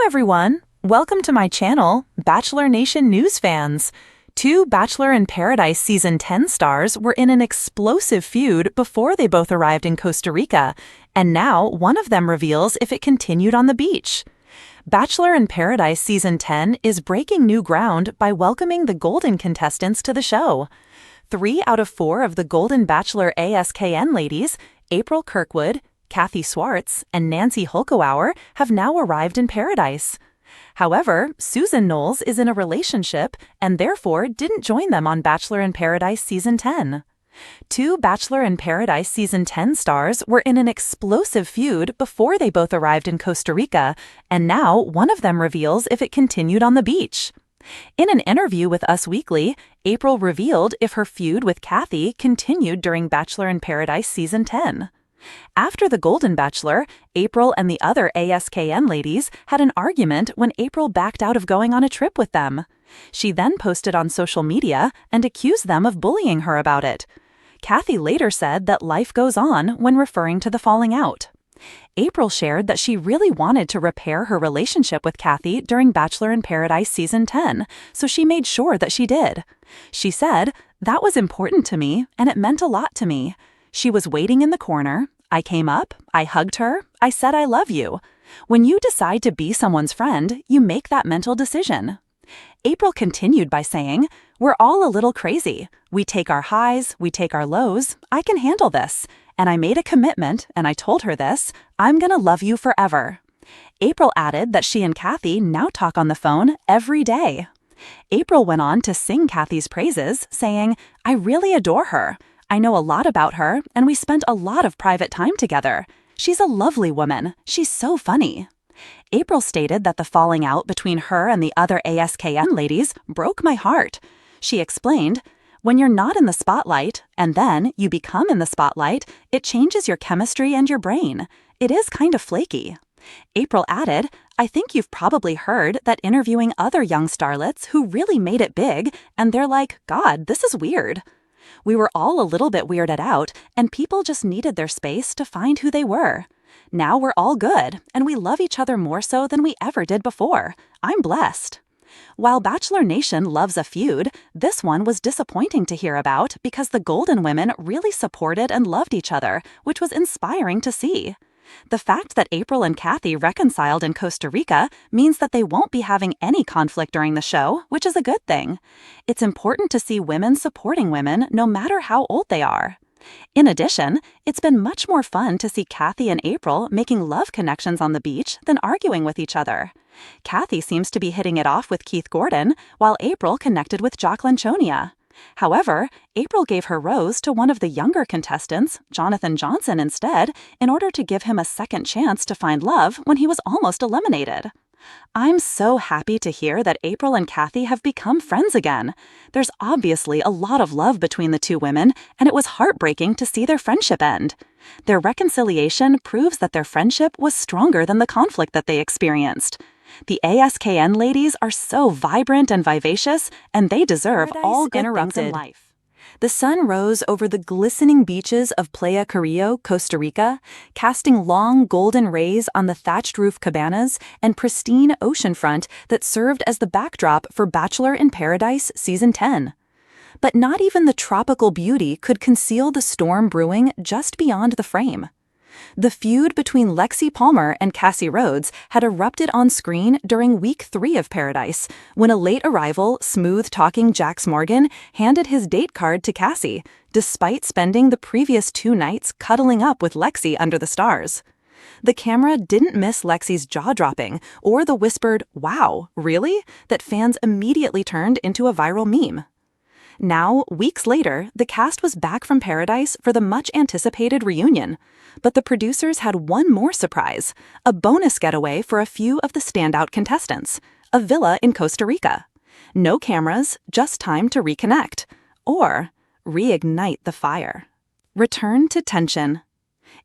everyone! Welcome to my channel, Bachelor Nation News fans. Two Bachelor in Paradise Season 10 stars were in an explosive feud before they both arrived in Costa Rica, and now one of them reveals if it continued on the beach. Bachelor in Paradise Season 10 is breaking new ground by welcoming the Golden contestants to the show. 3 out of 4 of the Golden Bachelor ASKN ladies, April Kirkwood, Kathy Swartz, and Nancy Holkowauer, have now arrived in Paradise. However, Susan Knowles is in a relationship and therefore didn't join them on Bachelor in Paradise Season 10. Two Bachelor in Paradise Season 10 stars were in an explosive feud before they both arrived in Costa Rica, and now one of them reveals if it continued on the beach. In an interview with Us Weekly, April revealed if her feud with Kathy continued during Bachelor in Paradise Season 10. After the Golden Bachelor, April and the other ASKN ladies had an argument when April backed out of going on a trip with them. She then posted on social media and accused them of bullying her about it. Kathy later said that life goes on when referring to the falling out. April shared that she really wanted to repair her relationship with Kathy during Bachelor in Paradise Season 10, so she made sure that she did. She said, "That was important to me, and it meant a lot to me. She was waiting in the corner. I came up, I hugged her, I said I love you. When you decide to be someone's friend, you make that mental decision." April continued by saying, "We're all a little crazy. We take our highs, we take our lows. I can handle this. And I made a commitment, and I told her this, I'm gonna love you forever." April added that she and Kathy now talk on the phone every day. April went on to sing Kathy's praises, saying, "I really adore her. I know a lot about her, and we spent a lot of private time together. She's a lovely woman. She's so funny." April stated that the falling out between her and the other ASKN ladies broke my heart. She explained, "When you're not in the spotlight, and then you become in the spotlight, it changes your chemistry and your brain. It is kind of flaky." April added, "I think you've probably heard that interviewing other young starlets who really made it big, and they're like, God, this is weird. We were all a little bit weirded out, and people just needed their space to find who they were. Now we're all good, and we love each other more so than we ever did before. I'm blessed." While Bachelor Nation loves a feud, this one was disappointing to hear about because the Golden women really supported and loved each other, which was inspiring to see. The fact that April and Kathy reconciled in Costa Rica means that they won't be having any conflict during the show, which is a good thing. It's important to see women supporting women no matter how old they are. In addition, it's been much more fun to see Kathy and April making love connections on the beach than arguing with each other. Kathy seems to be hitting it off with Keith Gordon, while April connected with Jacqueline Chonia. However, April gave her rose to one of the younger contestants, Jonathan Johnson, instead, in order to give him a second chance to find love when he was almost eliminated. I'm so happy to hear that April and Kathy have become friends again. There's obviously a lot of love between the two women, and it was heartbreaking to see their friendship end. Their reconciliation proves that their friendship was stronger than the conflict that they experienced. The ASKN ladies are so vibrant and vivacious, and they deserve all good things in life. The sun rose over the glistening beaches of Playa Carrillo, Costa Rica, casting long golden rays on the thatched roof cabanas and pristine oceanfront that served as the backdrop for Bachelor in Paradise Season 10. But not even the tropical beauty could conceal the storm brewing just beyond the frame. The feud between Lexi Palmer and Cassie Rhodes had erupted on screen during Week 3 of Paradise, when a late arrival, smooth-talking Jax Morgan handed his date card to Cassie, despite spending the previous 2 nights cuddling up with Lexi under the stars. The camera didn't miss Lexi's jaw-dropping or the whispered, "Wow, really?" that fans immediately turned into a viral meme. Now, weeks later, the cast was back from Paradise for the much-anticipated reunion. But the producers had one more surprise, a bonus getaway for a few of the standout contestants, a villa in Costa Rica. No cameras, just time to reconnect. Or reignite the fire. Return to tension.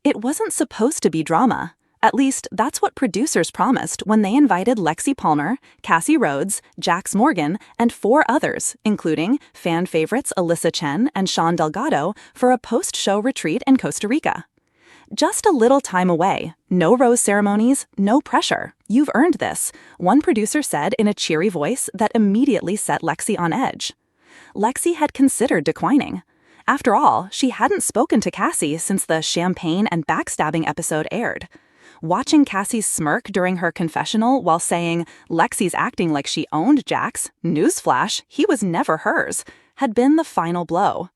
It wasn't supposed to be drama. At least, that's what producers promised when they invited Lexi Palmer, Cassie Rhodes, Jax Morgan, and 4 others, including fan favorites Alyssa Chen and Sean Delgado, for a post-show retreat in Costa Rica. Just a little time away. No rose ceremonies, no pressure. You've earned this, one producer said in a cheery voice that immediately set Lexi on edge. Lexi had considered declining. After all, she hadn't spoken to Cassie since the champagne and backstabbing episode aired. Watching Cassie's smirk during her confessional while saying, "Lexi's acting like she owned Jax, newsflash, he was never hers," had been the final blow.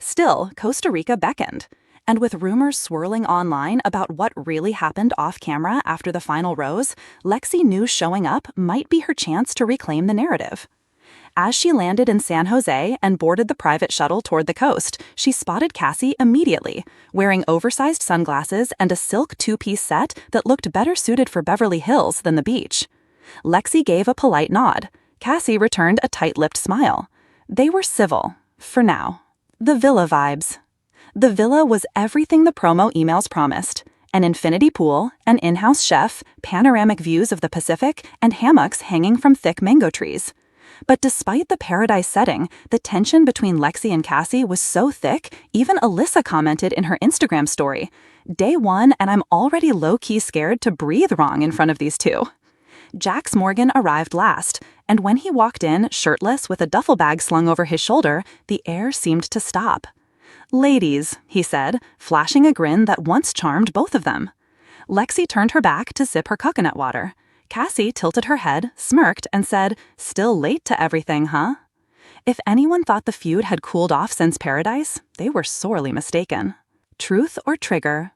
Still, Costa Rica beckoned. And with rumors swirling online about what really happened off-camera after the final rose, Lexi knew showing up might be her chance to reclaim the narrative. As she landed in San Jose and boarded the private shuttle toward the coast, she spotted Cassie immediately, wearing oversized sunglasses and a silk two-piece set that looked better suited for Beverly Hills than the beach. Lexi gave a polite nod. Cassie returned a tight-lipped smile. They were civil, for now. The villa vibes. The villa was everything the promo emails promised. An infinity pool, an in-house chef, panoramic views of the Pacific, and hammocks hanging from thick mango trees. But despite the paradise setting, the tension between Lexi and Cassie was so thick, even Alyssa commented in her Instagram story, "Day one and I'm already low-key scared to breathe wrong in front of these two." Jax Morgan arrived last, and when he walked in, shirtless with a duffel bag slung over his shoulder, the air seemed to stop. "Ladies," he said, flashing a grin that once charmed both of them. Lexi turned her back to sip her coconut water. Cassie tilted her head, smirked, and said, "Still late to everything, huh?" If anyone thought the feud had cooled off since Paradise, they were sorely mistaken. Truth or trigger?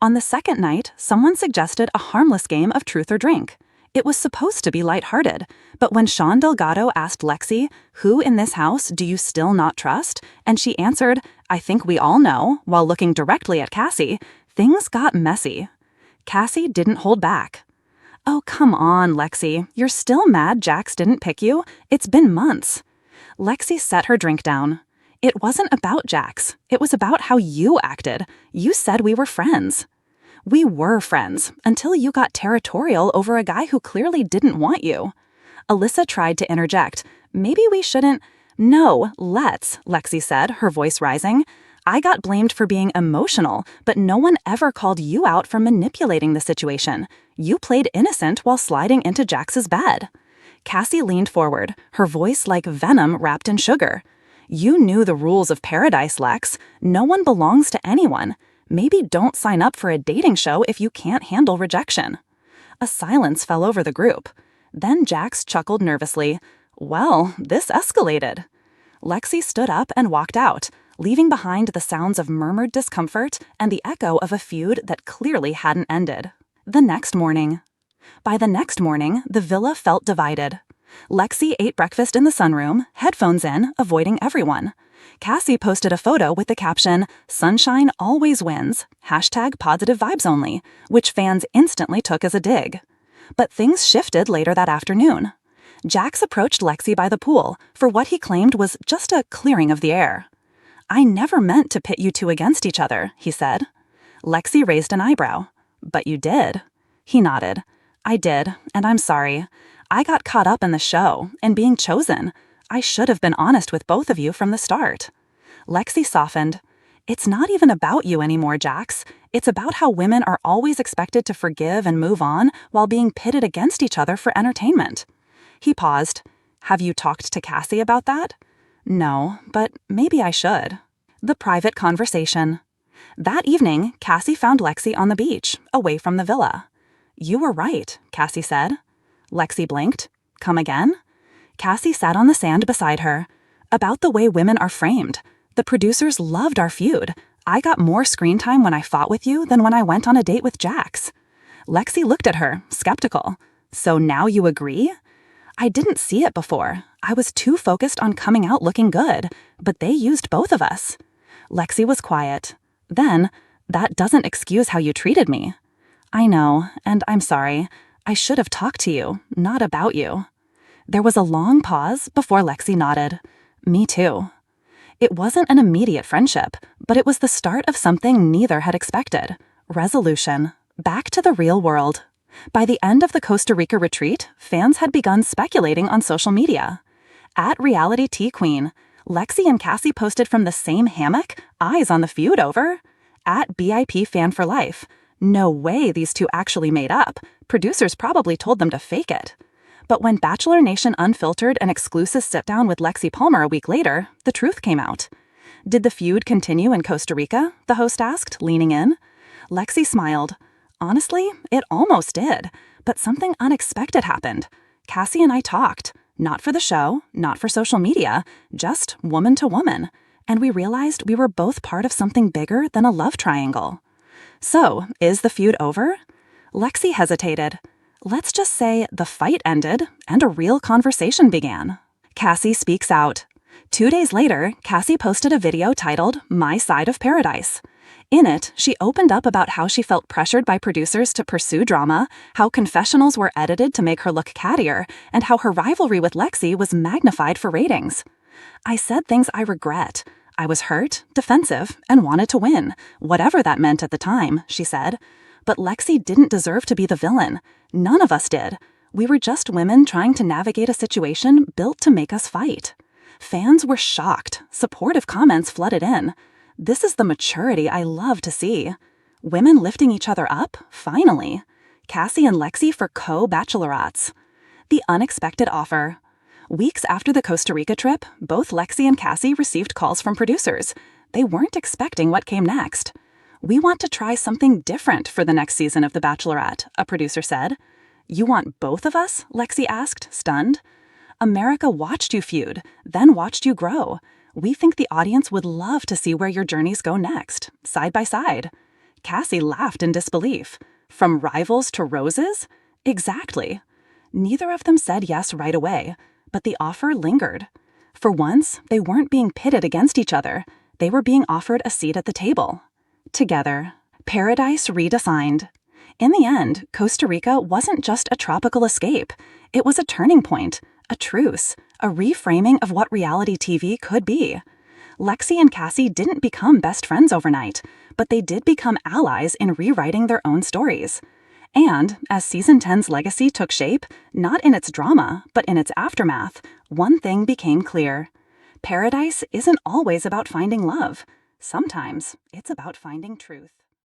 On the second night, someone suggested a harmless game of truth or drink. It was supposed to be lighthearted, but when Sean Delgado asked Lexi, "Who in this house do you still not trust?" and she answered, "I think we all know," while looking directly at Cassie, things got messy. Cassie didn't hold back. "Oh, come on, Lexi. You're still mad Jax didn't pick you? It's been months." Lexi set her drink down. "It wasn't about Jax. It was about how you acted. You said we were friends." "We were friends, until you got territorial over a guy who clearly didn't want you." Alyssa tried to interject. "Maybe we shouldn't—" "No, let's," Lexi said, her voice rising. "I got blamed for being emotional, but no one ever called you out for manipulating the situation. You played innocent while sliding into Jax's bed." Cassie leaned forward, her voice like venom wrapped in sugar. "You knew the rules of Paradise, Lex. No one belongs to anyone. Maybe don't sign up for a dating show if you can't handle rejection." A silence fell over the group. Then Jax chuckled nervously. "Well, this escalated." Lexi stood up and walked out, leaving behind the sounds of murmured discomfort and the echo of a feud that clearly hadn't ended. The next morning. By the next morning, the villa felt divided. Lexi ate breakfast in the sunroom, headphones in, avoiding everyone. Cassie posted a photo with the caption, "Sunshine always wins, #positive vibes only," which fans instantly took as a dig. But things shifted later that afternoon. Jax approached Lexi by the pool for what he claimed was just a clearing of the air. "I never meant to pit you two against each other," he said. Lexi raised an eyebrow. "But you did." He nodded. "I did, and I'm sorry. I got caught up in the show, and being chosen. I should have been honest with both of you from the start." Lexi softened. "It's not even about you anymore, Jax. It's about how women are always expected to forgive and move on while being pitted against each other for entertainment." He paused. "Have you talked to Cassie about that?" "No, but maybe I should." The private conversation. That evening, Cassie found Lexi on the beach, away from the villa. "You were right," Cassie said. Lexi blinked. "Come again?" Cassie sat on the sand beside her. "About the way women are framed. The producers loved our feud. I got more screen time when I fought with you than when I went on a date with Jax." Lexi looked at her, skeptical. "So now you agree?" "I didn't see it before. I was too focused on coming out looking good, but they used both of us." Lexi was quiet. Then, "That doesn't excuse how you treated me." "I know, and I'm sorry. I should have talked to you, not about you." There was a long pause before Lexi nodded. "Me too." It wasn't an immediate friendship, but it was the start of something neither had expected. Resolution. Back to the real world. By the end of the Costa Rica retreat, fans had begun speculating on social media. At Reality Tea Queen, Lexi and Cassie posted from the same hammock, eyes on the feud over. @BIP fan for life. No way these two actually made up. Producers probably told them to fake it. But when Bachelor Nation unfiltered an exclusive sit-down with Lexi Palmer a week later, the truth came out. Did the feud continue in Costa Rica? The host asked, leaning in. Lexi smiled. Honestly, it almost did, but something unexpected happened. Cassie and I talked, not for the show, not for social media, just woman to woman, and we realized we were both part of something bigger than a love triangle. So, is the feud over? Lexi hesitated. Let's just say the fight ended and a real conversation began. Cassie speaks out. 2 days later, Cassie posted a video titled My Side of Paradise. In it, she opened up about how she felt pressured by producers to pursue drama, how confessionals were edited to make her look cattier, and how her rivalry with Lexi was magnified for ratings. I said things I regret. I was hurt, defensive, and wanted to win, whatever that meant at the time, she said. But Lexi didn't deserve to be the villain. None of us did. We were just women trying to navigate a situation built to make us fight. Fans were shocked. Supportive comments flooded in. This is the maturity I love to see. Women lifting each other up, finally. Cassie and Lexi for co-bachelorettes. The unexpected offer. Weeks after the Costa Rica trip, both Lexi and Cassie received calls from producers. They weren't expecting what came next. We want to try something different for the next season of The Bachelorette, a producer said. You want both of us? Lexi asked, stunned. America watched you feud, then watched you grow. We think the audience would love to see where your journeys go next, side by side. Cassie laughed in disbelief. From rivals to roses? Exactly. Neither of them said yes right away, but the offer lingered. For once, they weren't being pitted against each other. They were being offered a seat at the table. Together. Paradise redefined. In the end, Costa Rica wasn't just a tropical escape. It was a turning point, a truce, a reframing of what reality TV could be. Lexi and Cassie didn't become best friends overnight, but they did become allies in rewriting their own stories. And as Season 10's legacy took shape, not in its drama, but in its aftermath, one thing became clear. Paradise isn't always about finding love. Sometimes it's about finding truth.